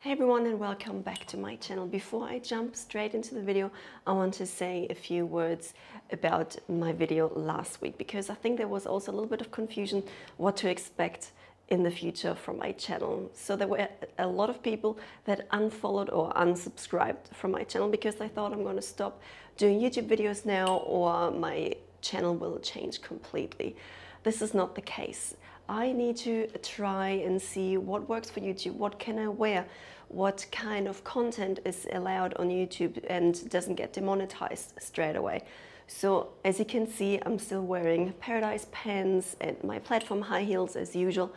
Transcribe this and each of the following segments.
Hey everyone, and welcome back to my channel. Before I jump straight into the video, I want to say a few words about my video last week, because I think there was also a little bit of confusion what to expect in the future from my channel. So there were a lot of people that unfollowed or unsubscribed from my channel because they thought I'm going to stop doing YouTube videos now or my channel will change completely. This is not the case. I need to try and see what works for YouTube, what can I wear, what kind of content is allowed on YouTube and doesn't get demonetized straight away. So as you can see, I'm still wearing Paradise pants and my platform high heels as usual.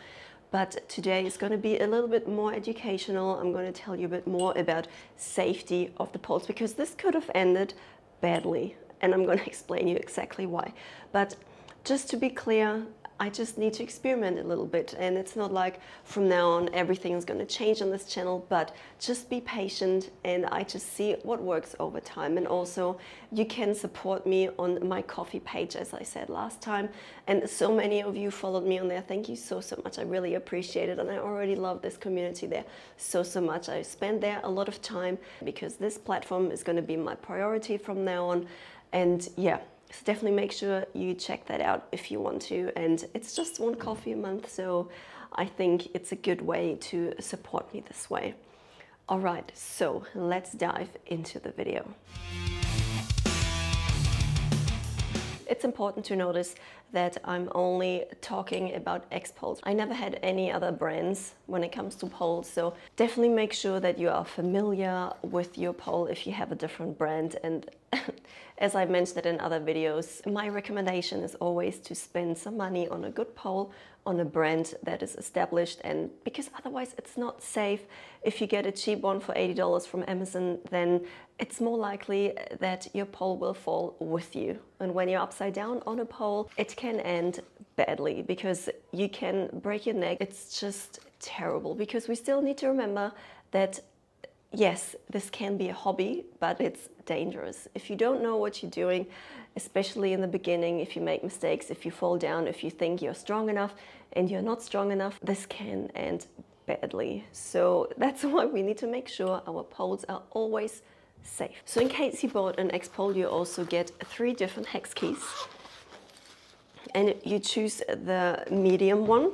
But today is going to be a little bit more educational. I'm going to tell you a bit more about safety of the poles, because this could have ended badly. And I'm going to explain you exactly why. But just to be clear, I just need to experiment a little bit, and it's not like from now on everything is going to change on this channel, but just be patient and I just see what works over time. And also you can support me on my Ko-fi page, as I said last time, and so many of you followed me on there. Thank you so much. I really appreciate it, and I already love this community there so much. I spend there a lot of time because this platform is going to be my priority from now on. And yeah, so definitely make sure you check that out if you want to. And it's just one coffee a month, so I think it's a good way to support me this way. All right, so let's dive into the video. It's important to notice that I'm only talking about X poles. I never had any other brands when it comes to poles, so definitely make sure that you are familiar with your pole if you have a different brand. And as I mentioned in other videos, my recommendation is always to spend some money on a good pole, on a brand that is established, and because otherwise it's not safe. If you get a cheap one for $80 from Amazon, then it's more likely that your pole will fall with you. And when you're upside down on a pole, it can end badly because you can break your neck. It's just terrible, because we still need to remember that yes, this can be a hobby, but it's dangerous. If you don't know what you're doing, especially in the beginning, if you make mistakes, if you fall down, if you think you're strong enough and you're not strong enough, this can end badly. So that's why we need to make sure our poles are always safe. So in case you bought an X pole, you also get 3 different hex keys. And you choose the medium one.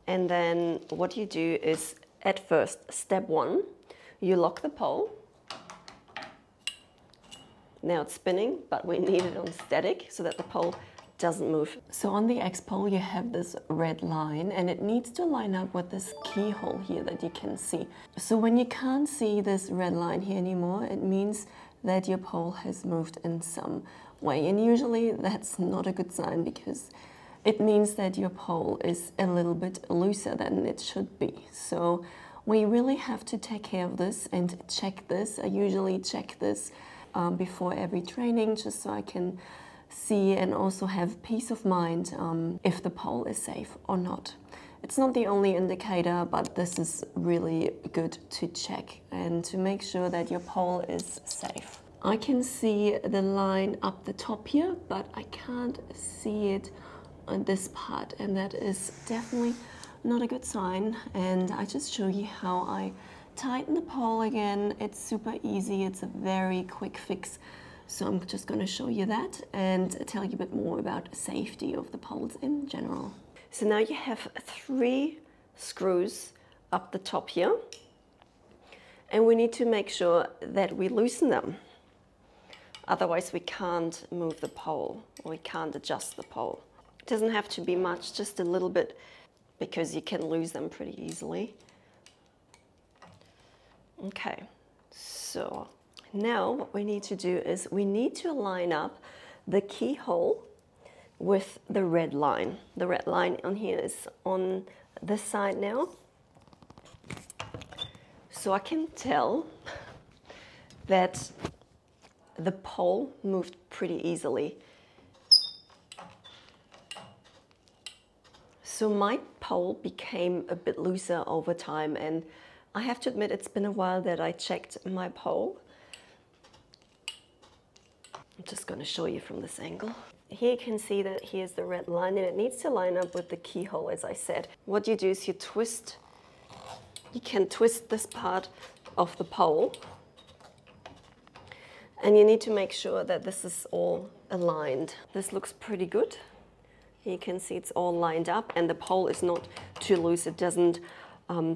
And then what you do is, at first, step 1, you lock the pole. Now it's spinning, but we need it on static so that the pole doesn't move. So on the X pole you have this red line, and it needs to line up with this keyhole here that you can see. So when you can't see this red line here anymore, it means that your pole has moved in some way. And usually that's not a good sign, because it means that your pole is a little bit looser than it should be. So we really have to take care of this and check this. I usually check this before every training, just so I can see and also have peace of mind if the pole is safe or not. It's not the only indicator, but this is really good to check and to make sure that your pole is safe. I can see the line up the top here, but I can't see it on this part, and that is definitely not a good sign. And I just show you how I tighten the pole again. It's super easy, it's a very quick fix. So I'm just going to show you that and tell you a bit more about safety of the poles in general. So now you have 3 screws up the top here, and we need to make sure that we loosen them. Otherwise we can't move the pole, or we can't adjust the pole. It doesn't have to be much, just a little bit, because you can lose them pretty easily. Okay, so now what we need to do is we need to line up the keyhole with the red line. The red line on here is on this side now. So I can tell that the pole moved pretty easily. So my pole became a bit looser over time, and I have to admit it's been a while that I checked my pole. I'm just going to show you from this angle. Here you can see that here's the red line, and it needs to line up with the keyhole, as I said. What you do is you twist you can twist this part of the pole, and you need to make sure that this is all aligned. This looks pretty good. You can see it's all lined up, and the pole is not too loose. It doesn't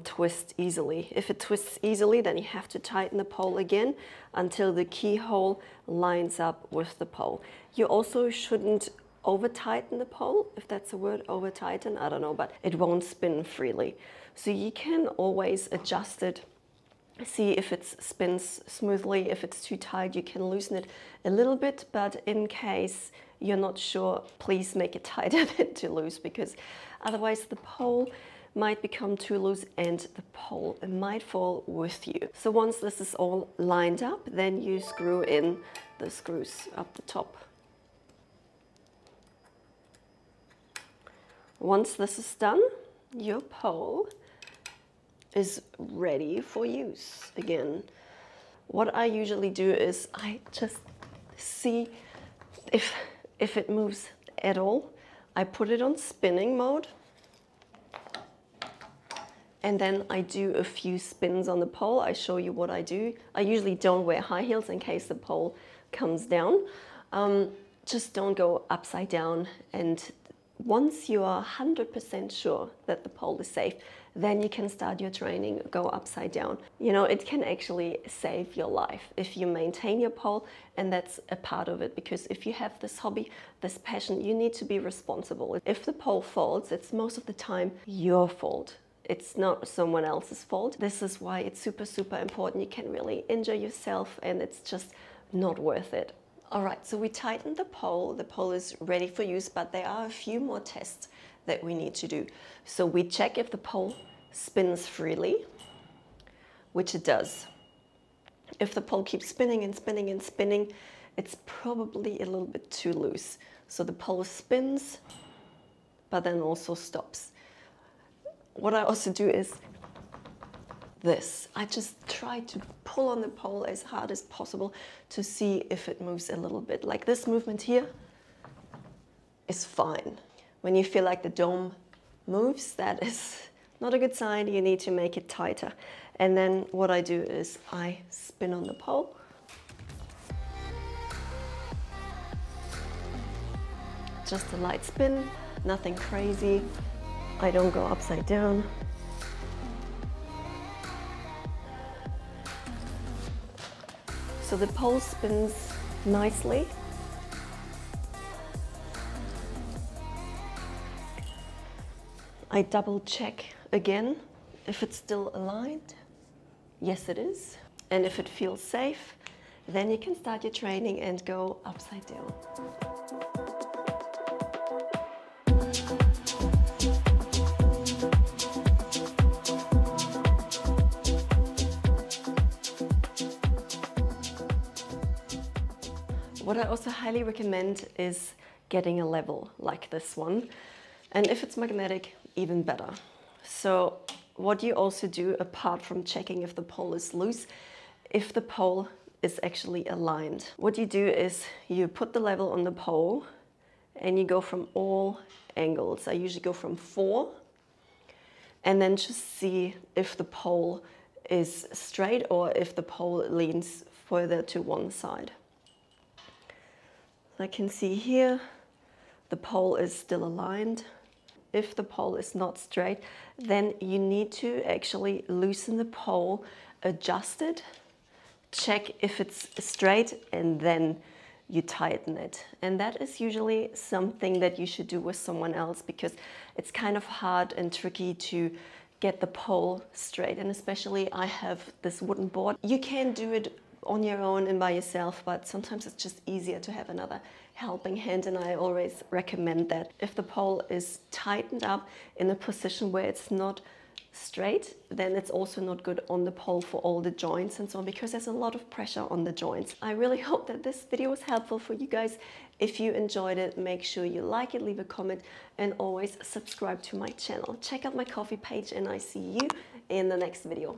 twist easily. If it twists easily, then you have to tighten the pole again until the keyhole lines up with the pole. You also shouldn't over tighten the pole, if that's a word, over tighten, I don't know, but it won't spin freely. So you can always adjust it, see if it spins smoothly. If it's too tight, you can loosen it a little bit, but in case you're not sure, please make it tighter than too loose, because otherwise the pole might become too loose and the pole might fall with you. So once this is all lined up, then you screw in the screws up the top. Once this is done, your pole is ready for use again. What I usually do is I just see if it moves at all. I put it on spinning mode, and then I do a few spins on the pole. I show you what I do. I usually don't wear high heels in case the pole comes down. Just don't go upside down, and once you are 100% sure that the pole is safe, then you can start your training, go upside down. You know, it can actually save your life if you maintain your pole, and that's a part of it, because if you have this hobby, this passion, you need to be responsible. If the pole falls, it's most of the time your fault. It's not someone else's fault. This is why it's super, super important. You can really injure yourself, and it's just not worth it. All right, so we tightened the pole. The pole is ready for use, but there are a few more tests that we need to do. So we check if the pole spins freely, which it does. If the pole keeps spinning and spinning and spinning, it's probably a little bit too loose. So the pole spins, but then also stops. What I also do is this. I just try to pull on the pole as hard as possible to see if it moves a little bit. Like this movement here is fine. When you feel like the dome moves, that is not a good sign. You need to make it tighter. And then what I do is I spin on the pole. Just a light spin, nothing crazy. I don't go upside down. So the pole spins nicely. I double check again if it's still aligned. Yes, it is. And if it feels safe, then you can start your training and go upside down. What I also highly recommend is getting a level like this one. And if it's magnetic, even better. So what you also do, apart from checking if the pole is loose, if the pole is actually aligned. What you do is you put the level on the pole and you go from all angles. I usually go from 4, and then just see if the pole is straight or if the pole leans further to one side. I can see here the pole is still aligned. If the pole is not straight, then you need to actually loosen the pole, adjust it, check if it's straight, and then you tighten it. And that is usually something that you should do with someone else, because it's kind of hard and tricky to get the pole straight. And especially I have this wooden board. You can do it on your own and by yourself, but sometimes it's just easier to have another helping hand, and I always recommend that. If the pole is tightened up in a position where it's not straight, then it's also not good on the pole for all the joints and so on, because there's a lot of pressure on the joints. I really hope that this video was helpful for you guys. If you enjoyed it, make sure you like it, leave a comment, and always subscribe to my channel. Check out my Ko-fi page, and I see you in the next video.